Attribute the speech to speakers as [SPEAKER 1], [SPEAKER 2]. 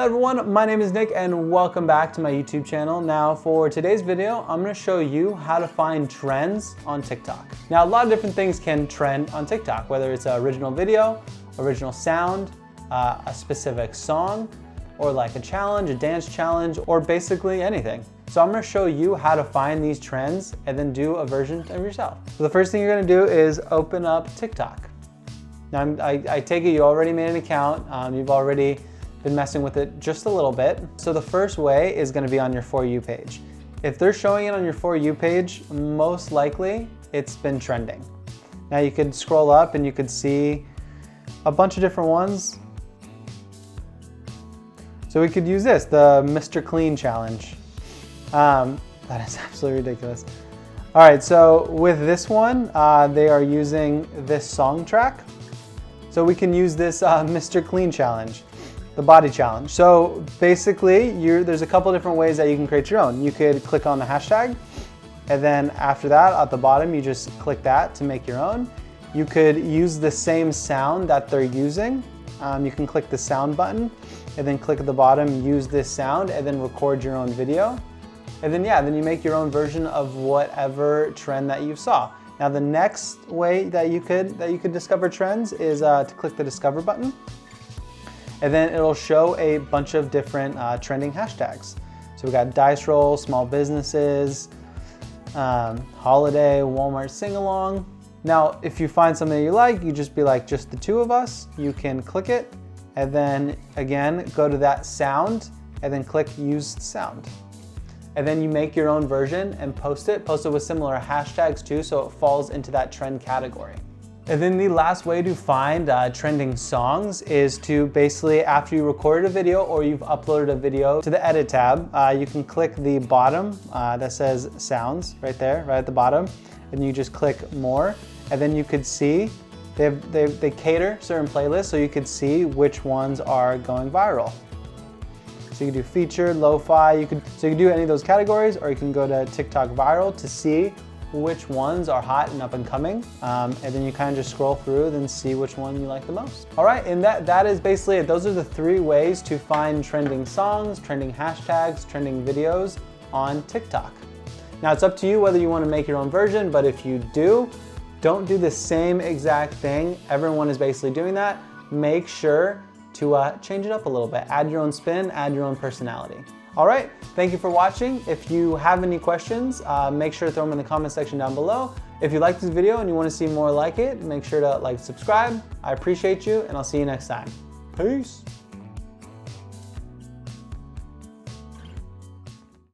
[SPEAKER 1] Hi everyone, my name is Nick and welcome back to my YouTube channel. Now for today's video, I'm going to show you how to find trends on TikTok. Now a lot of different things can trend on TikTok, whether it's an original video, original sound, a specific song, or like a challenge, a dance challenge, or basically anything. So I'm going to show you how to find these trends and then do a version of yourself. So the first thing you're going to do is open up TikTok. Now I take it you already made an account, you've already been messing with it just a little bit. So the first way is going to be on your For You page. If they're showing it on your For You page, most likely it's been trending. Now you could scroll up and you could see a bunch of different ones. So we could use this, the Mr. Clean challenge. That is absolutely ridiculous. All right, so with this one, they are using this song track. So we can use this Mr. Clean challenge. The body challenge. So basically, there's a couple different ways that you can create your own. You could click on the hashtag, and then after that, at the bottom, you just click that to make your own. You could use the same sound that they're using. You can click the sound button, and then click at the bottom, use this sound, and then record your own video. And then then you make your own version of whatever trend that you saw. Now the next way that you could discover trends is to click the discover button. And then it'll show a bunch of different trending hashtags. So we got dice roll, small businesses, holiday, Walmart sing-along. Now, if you find something you like, you just be like, just the two of us, you can click it, and then again, go to that sound, and then click use sound. And then you make your own version and post it with similar hashtags too, so it falls into that trend category. And then the last way to find trending songs is to basically, after you recorded a video or you've uploaded a video to the edit tab, you can click the bottom that says sounds right there, right at the bottom, and you just click more, and then you could see they cater certain playlists, so you could see which ones are going viral. So you can do featured, lo-fi, you can do any of those categories, or you can go to TikTok viral to see which ones are hot and up and coming, and then you kind of just scroll through and see which one you like the most. All right, and that is basically it. Those are the 3 ways to find trending songs, trending hashtags, trending videos on TikTok. Now it's up to you whether you want to make your own version, but if you do, don't do the same exact thing. Everyone is basically doing that. Make sure to change it up a little bit. Add your own spin, add your own personality. All right, thank you for watching. If you have any questions, make sure to throw them in the comment section down below. If you like this video and you want to see more like it, make sure to subscribe. I appreciate you, and I'll see you next time. Peace.